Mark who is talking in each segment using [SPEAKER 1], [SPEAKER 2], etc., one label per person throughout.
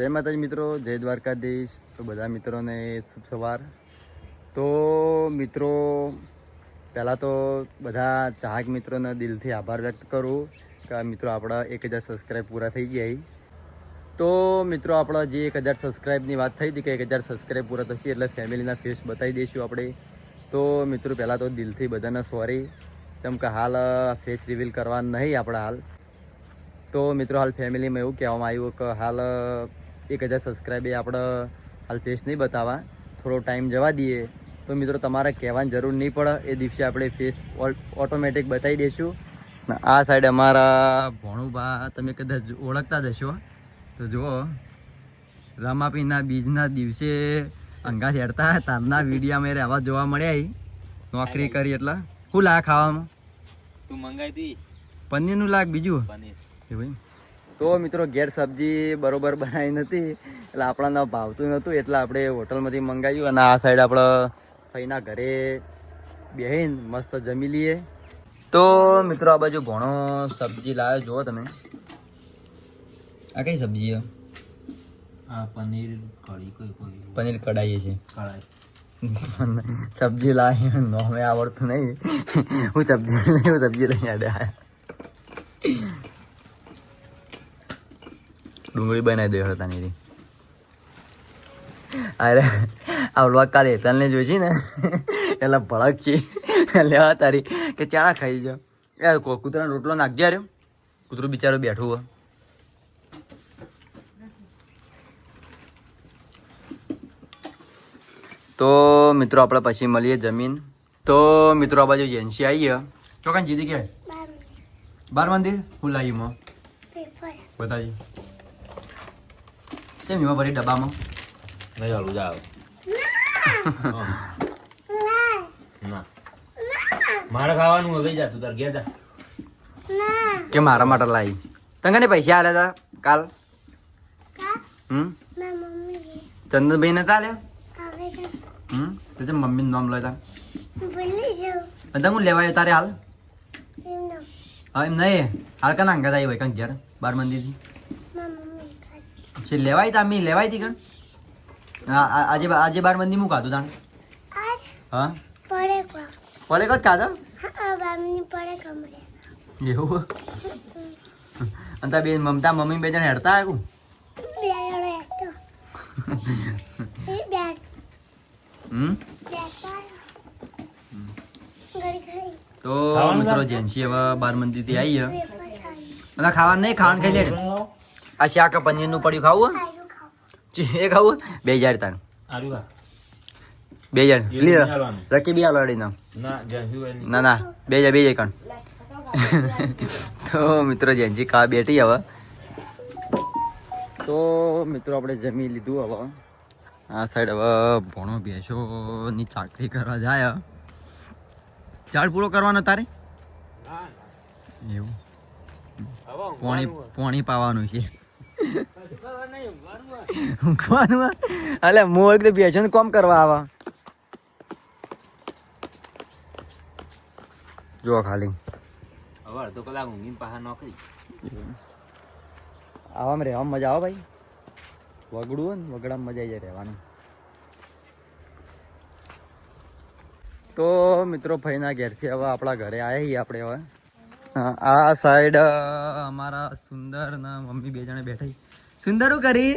[SPEAKER 1] જય માતાજી મિત્રો, જય દ્વારકાધીશ. તો બધા મિત્રોને શુભ સવાર. તો મિત્રો પહેલાં તો બધા ચાહક મિત્રોને દિલથી આભાર વ્યક્ત કરું કે મિત્રો આપણા 1000 સબસ્ક્રાઈબ પૂરા થઈ ગયા. તો મિત્રો આપણા જે 1000 સબસ્ક્રાઈબની વાત થઈ હતી કે 1000 સબસ્ક્રાઈબ પૂરા થશે એટલે ફેમિલીના ફેસ બતાવી દઈશું આપણે. તો મિત્રો પહેલાં તો દિલથી બધાને સોરી, કેમ કે હાલ ફેસ રિવીલ કરવાનું નહીં આપણે હાલ. તો મિત્રો હાલ ફેમિલીમાં એવું કહેવામાં આવ્યું કે હાલ 1000 સબસ્ક્રાઈબ એ આપણે હાલ ફેસ નહીં બતાવવા, થોડો ટાઈમ જવા દઈએ. તો મિત્રો તમારે કહેવાની જરૂર નહીં પડે, એ દિવસે આપણે ફેસ ઓટોમેટિક બતાવી દઈશું. આ સાઈડ અમારા ભણુભા તમે કદાચ ઓળખતા જ હશો. તો જુઓ રામાપીના બીજના દિવસે અંગાત હેડતા તારના વિડીયા મેરે આવા જોવા મળ્યા. નોકરી કરી એટલે શું લાગ ખાવામાં?
[SPEAKER 2] તું મંગાઈ દી
[SPEAKER 1] પનીરનું લાગ, બીજું
[SPEAKER 2] પનીર.
[SPEAKER 1] તો મિત્રો ઘેર સબ્જી બરોબર બનાવી નથી એટલે આપણાને ભાવતું નહોતું એટલે આપણે હોટલમાંથી મંગાવ્યું. અને આ સાઈડ આપણે ફઈના ઘરે બેહીને મસ્ત જમી લઈએ. તો મિત્રો આ બાજુ ઘણો સબ્જી લાવ્યો, જુઓ તમે. આ કઈ સબ્જી છે?
[SPEAKER 2] આ પનીર કઢી કોઈ
[SPEAKER 1] પનીર કઢાઈએ છે.
[SPEAKER 2] કઢાઈ
[SPEAKER 1] સબ્જી લાવી નોમે આવડતું નહીં. હું સબ્જી લઈ આડ્યા. ડુંગળી બનાવી દે હતા ની. અરે આ વ્લોગ કાલે હેતલને જોઈ છે ને એટલે ભડક છે લેવા તારી કે ચાણા ખાઈ જાઓ યાર. કૂતરાનો રોટલો નાખજે. યાર કૂતરું બિચારું બેઠું હોય. તો મિત્રો આપણે પછી મળીએ જમીન. તો મિત્રો આ બાજુ એજન્સી આવી ગયા. ચોકાન જીદી કે 12 મંદિર હું લાવી માં બતાજી કેમ એમાં ભરી ડબ્બામાં
[SPEAKER 2] નહીં હાલું જાવ ના મારે ખાવાનું ગઈ જા તું તાર ઘેર જા.
[SPEAKER 1] કે મારા માટે લાવી. તને પૈસા આલ્યા હતા કાલ? ચંદનભાઈ નતા આલ્યા? તો મમ્મી નામ લેતા બધા હું લેવાય તારે હાલ? હા એમ નહીં હાલ કના અંગત આવી હોય કણ ઘેર 12 મંદિરથી છે લેવાય તા મેં લેવાય હતી કણ. આજે 12 મંદિર હું ખાધું તાણ. હા પડે કદ ખાધો એવું? અને તાર બે મમતા મમ્મી 2 જણ હેડતા આવ્યું. તો મિત્રો જેન્સી હવે 12 મંદિર થી આવી અને ખાવાનું નહીં, ખાવાનું ખાઈ લે. આ શાક પનીર નું પડ્યું ખાવું? એ ખાવું? 2000 તાણ 2000 લીધા રકી બી આલવાડી ના ના 2000 કણ. તો મિત્રો જેન્સી ખાવા બેઠી હવે. તો મિત્રો આપણે જમી લીધું. હવે આ સાઈડ હવે ભણો ભેંસો ની ચાકરી કરવા જાય. ચાળ પૂરો કરવાનો તારે? એવું પોણી પાવાનું છે. ઊંઘવાનું? અલે મોર તો ભેંસો ને કોમ કરવા આવા. જો ખાલી
[SPEAKER 2] હવે અડધો કલાક ઊંઘીને પાછા નોકરી.
[SPEAKER 1] આવામાં રહેવામાં મજા આવે ભાઈ. વગડું હોય ને વગડામાં મજા આવી જાય રહેવાનું. તો મિત્રો ફઈના ઘેરથી હવે આપણા ઘરે આવ્યા આપણે હવે. આ સાઈડ અમારા સુંદર ના મમ્મી 2 જણા બેઠા. સુંદર શું કરી?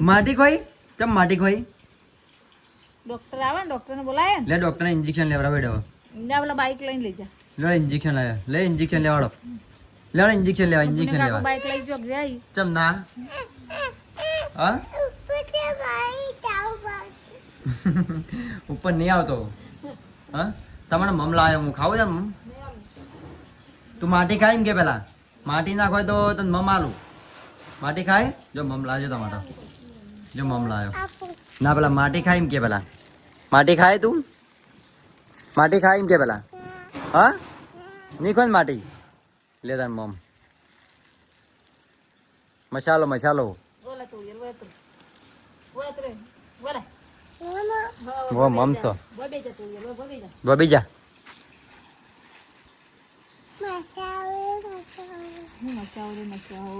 [SPEAKER 1] માટી ખોઈ? ચમ માટી ખોઈ?
[SPEAKER 3] ડોક્ટર આવે ને ડોક્ટર ને બોલાય
[SPEAKER 1] લે ડોક્ટર ઇન્જેક્શન લેવડા બેડો.
[SPEAKER 3] ઇન્દા પેલા બાઈક લઈને લઈ જા.
[SPEAKER 1] લે ઇન્જેક્શન લાયા. લે ઇન્જેક્શન લેવાડો. લેવાડો ઇન્જેક્શન લેવા. ઇન્જેક્શન લેવા.
[SPEAKER 3] બાઈક લઈ જો જાય.
[SPEAKER 1] ચમ ના હા ઉપર નહીં આવતો. હા તમારે મમ લાવ્યો હું ખાવું છે મમ? તું માટી ખાઈ એમ કે પેલા માટી ના ખોય તો તને મમ આલું. માટી ખાય? જો મમ લાવજો તમારો. જો મમ લાવ્યો ના પેલા માટી ખાઈ એમ કે પેલા. માટી ખાય તું? માટી ખાય એમ કે પેલા? હા નહીં ખોય ને માટી? લે તાર મમ મસાલો મસાલો. વો મમ છો બબી જા.
[SPEAKER 3] હું મચાવો રે મચાવો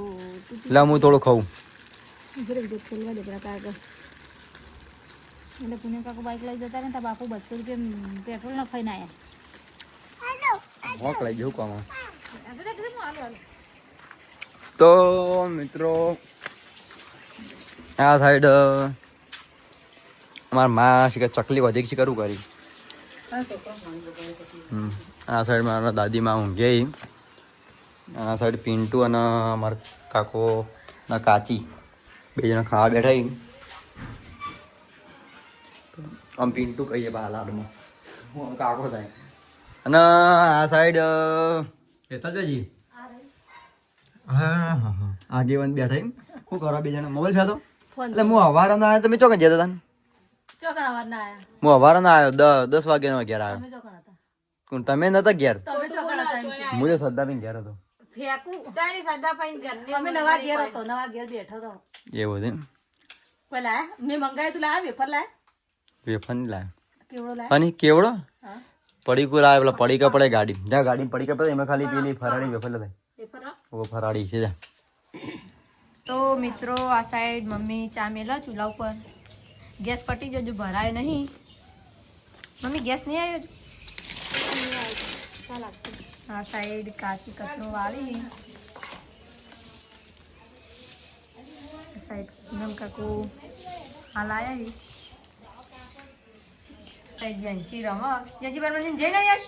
[SPEAKER 3] તું
[SPEAKER 1] લા હું થોડું ખાઉં.
[SPEAKER 3] ઘરે જો ખોલવા દે પેલા કાકા એટલે પુણે કાકો બાઈક લઈ જતા ને તા બાપુ 200 રૂપિયા પેટ્રોલ ના ખાઈને આયા
[SPEAKER 1] મોક લઈ જવું કામ.
[SPEAKER 3] આપણે તો હું હાલો
[SPEAKER 1] તો મિત્રો આ સાઈડ અમારા માં શીખે ચકલી વધી શીખરું કરી. આ સાઈડ મારા દાદી માં ઊંઘે. આ સાઈડ પિન્ટુ અને અમારા કાકો ના કાચી બે જણા ખાવા બેઠા. આમ પિન્ટુ કહીએ બાલાડમાં કાકો થાય. અને આ સાઈડ લેતા જજી. હા હા હા આગેવાન બેઠા. શું કરો બે જણા મોબાઈલ ખાતો? એટલે હું અવારો ના આવ્યો. તમે ચોકન જતા હતા?
[SPEAKER 3] ચોકણાવાર ના આયા
[SPEAKER 1] હું અવારો ના આવ્યો. 10 વાગ્યાનો ઘેર આવ્યો.
[SPEAKER 3] તમે ચોકણા હતા
[SPEAKER 1] કોણ તમે નતા ઘેર?
[SPEAKER 3] તમે ચોકણા હતા
[SPEAKER 1] હું તો શ્રદ્ધાબેન ઘેર હતો.
[SPEAKER 3] ફેકું તારી સાડા પાઈન ઘર અમે નવા ઘેર હતો નવા ઘેર બેઠો તો
[SPEAKER 1] એવું છે.
[SPEAKER 3] પેલા મેં મંગાવ્યું તું લાયા વેફર લાયા
[SPEAKER 1] વેફર નહીં લાવ્યો.
[SPEAKER 3] કેવડો લાયા
[SPEAKER 1] અને કેવડો
[SPEAKER 3] હા
[SPEAKER 1] પડીકું લાવે. પેલા પડીકા પડે ગાડી જ્યાં ગાડી પડીકા પડે એમાં ખાલી પેલી ફરાળી વેફર લાવે.
[SPEAKER 3] વેફર
[SPEAKER 1] ઓ ફરાળી છે જા.
[SPEAKER 3] તો મિત્રો આ સાઈડ મમ્મી ચા મેલા ચૂલા ઉપર ગેસ પટી જજો ભરાય નહીં. મમ્મી ગેસ નહીં આવ્યો આ સાઈડ કાચી કચરો વાળી આ સાઈડ પૂનમ કાકુ હાલ આયા સાઈડ જંસી રમ જંસી પર મને જઈને યાર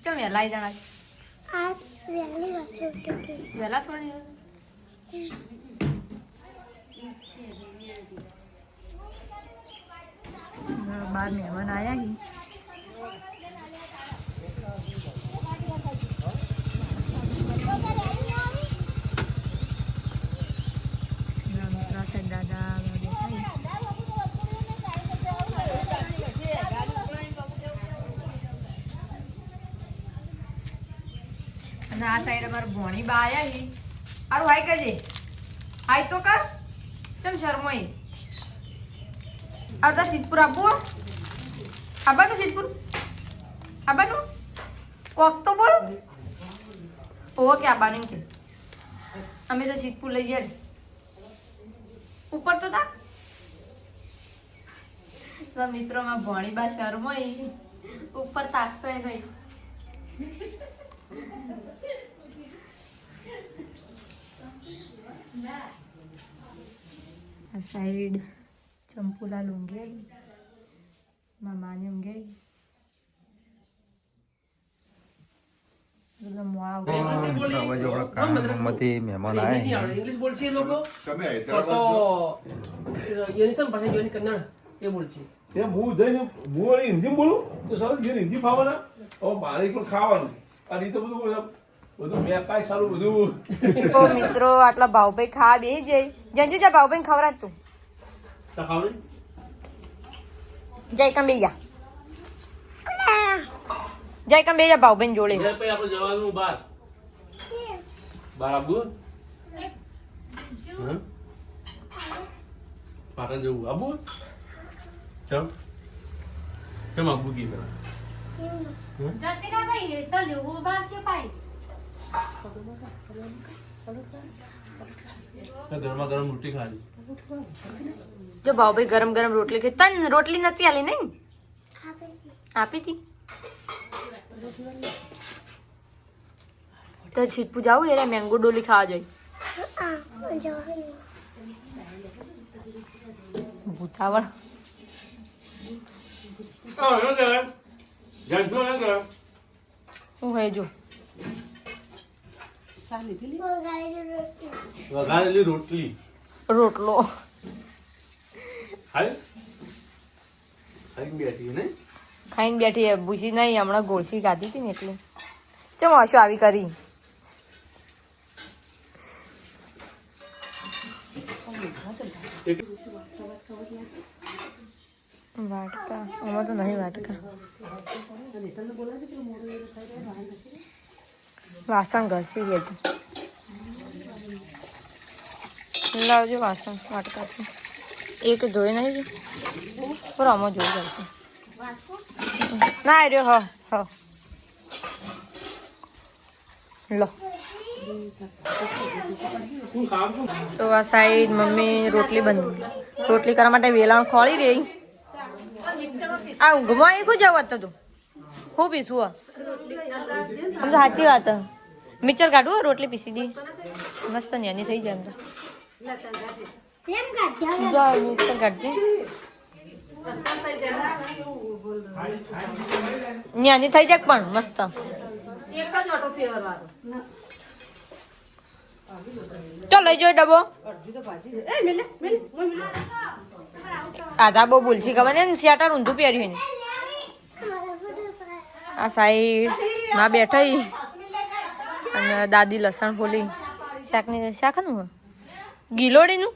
[SPEAKER 3] ચમ વહેલા આવી જણા વહેલા છોડી બાર મહેમાન આયા હી દાદા અને આ સાઈડ અમારે ભોણી બા આયા હી આરું હાઈ કરજે હાઈ તો કર ચમ શર્મોઈ આવતા સિદ્ધપુર આપવું આબાનું સિદ્ધપુર આબાનું કોક તો બોલ ઓવો કે આબાનું કે અમે તો સિદ્ધપુર લઈ જાય ઉપર તો તા મિત્રોમાં ભોણી બા શર્મોઈ ઉપર તાકતો નહીં આ સાઈડ ચંપુલા ઊંઘે મામાને ઊંઘે
[SPEAKER 1] મહેમાન આવ્યા.
[SPEAKER 4] इंग्लिश बोलছে એ લોકો તો યુનિસમ ભાષા જોઈને કન્નડ એ બોલશે
[SPEAKER 5] હું જઈને હું વળી હિન્દી બોલું તો સરસ જેને હિન્દી ફાવવાના હવે મારે પણ ખાવાનું આ રીતે બધું મેં કાંઈ સારું બધું
[SPEAKER 3] તો મિત્રો આટલા ભાવભાઈ ખાવા બેસી જાય જંજુ જા ભાવભાઈ ખવડાવ તું જય કમ બેજા જય કમ બેજા ભાવભાઈ જોડે
[SPEAKER 5] આપણે જવાનું બહાર આપવું પાટણ જવું આપવું ચમ આપવું કી ગરમા ગરમ રોટી ખાલી
[SPEAKER 3] જો ભાવભાઈ ગરમ ગરમ રોટલી ખાઈ તન રોટલી નથી આલી નહીં આપી હતી તો સિદ્ધપુર જાવું એટલે મેંગો ડોલી ખાવા જાય ભૂતાવળ હું હે જો
[SPEAKER 5] વઘારેલી રોટલી
[SPEAKER 3] રોટલો
[SPEAKER 5] બેઠી ને
[SPEAKER 3] ખાઈને બેઠી ભૂસી નહીં હમણાં ગોળસી ખાધી હતી ને એટલે ચમ હશો આવી કરી વાટકા આમાં તો નહીં વાટકા વાસણ ઘસી ગયા લાવજો વાસણ વાટકાથી એક જોઈ નહીં બરાબર આમાં જોઈ જશે ના રહ્યો હ લો તો આ સાઈડ મમ્મી રોટલી કરવા માટે વેલાણ ખોળી રહી. આ ઊંઘમાં એ શું જવું હતું હું પીસું આમ તો સાચી વાત મિક્સર કાઢવું રોટલી પીસી દી મસ્ત ન્યાની થઈ જાય એમ તો મિક્સર કાઢજે ન્યાની થઈ જાય પણ મસ્ત ચાલ લઈ જોઈ ડબ્બો આધા બહુ ભૂલશી ખબર ને સ્વેટર ઊંધું પહેર્યું ને આ સાઈડ માં બેઠી અને દાદી લસણ ફોલી શાકનું ગીલોડીનું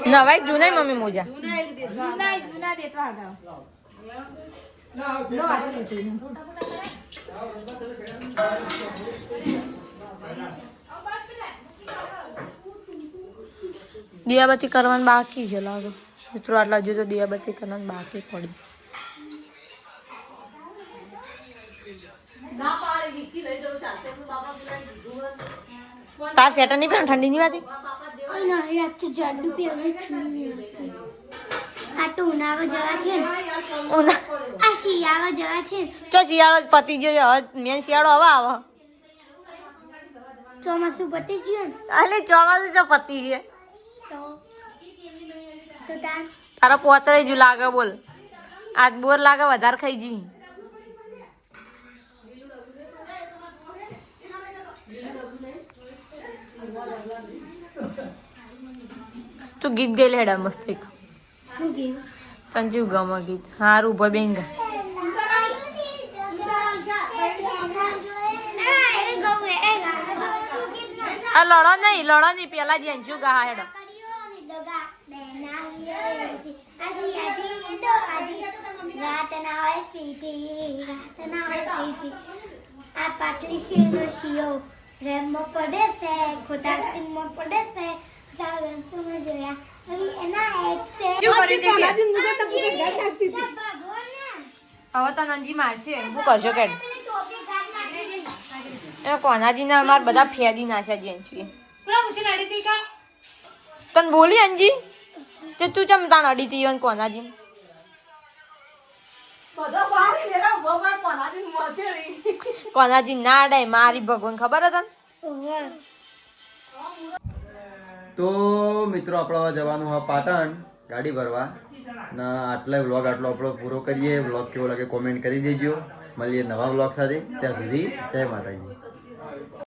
[SPEAKER 3] નવાઈ જૂના મમ્મી મોજા દિયાબત્તી કરવાનું બાકી છે લાગે મિત્રો આટલા હજુ તો દિયાબત્તી કરવાનું બાકી પડી તાર સ્વેટર નહીં પહેર ઠંડી ની વાત તો શિયાળો પતી ગયો મેન શિયાળો હવે આવે
[SPEAKER 6] ચોમાસું પતી ગયું
[SPEAKER 3] એટલે ચોમાસું જો પતી ગયે
[SPEAKER 6] તો
[SPEAKER 3] તારા પોતરે જ લાગે બોલ આજ બોર લાગે વધારે ખાઈ જી તું ગીત ગઈ લેડા મસ્ત એક સંજીવ ગમ ગીત હારું ભબેંગ આ લડો નહીં પેલા જ અંજુ ગા હેડો
[SPEAKER 6] આ પાટલી શેરનો શિયો રેમમાં પડે છે ખોટા સિંગમાં પડે છે જોયા હવે એના
[SPEAKER 3] હવે તો નંજી મારશે શું કરશો કે કોનાજી ના અમાર બધા ફેદી નાખ્યા છે અંજુ તને બોલી અંજી તે તું ચમ તાણ અડી તી કોનાજી કોનાજી ના અડાય મારી ભગવાન ખબર હતા
[SPEAKER 1] તો મિત્રો આપણે હવે જવાનું હા પાટણ ગાડી ભરવા ને આટલા વ્લોગ આટલો આપણો પૂરો કરીએ વ્લોગ કેવો લાગે કોમેન્ટ કરી દેજો મળીએ નવા વ્લોગ સાથે ત્યાં સુધી જય માતાજી.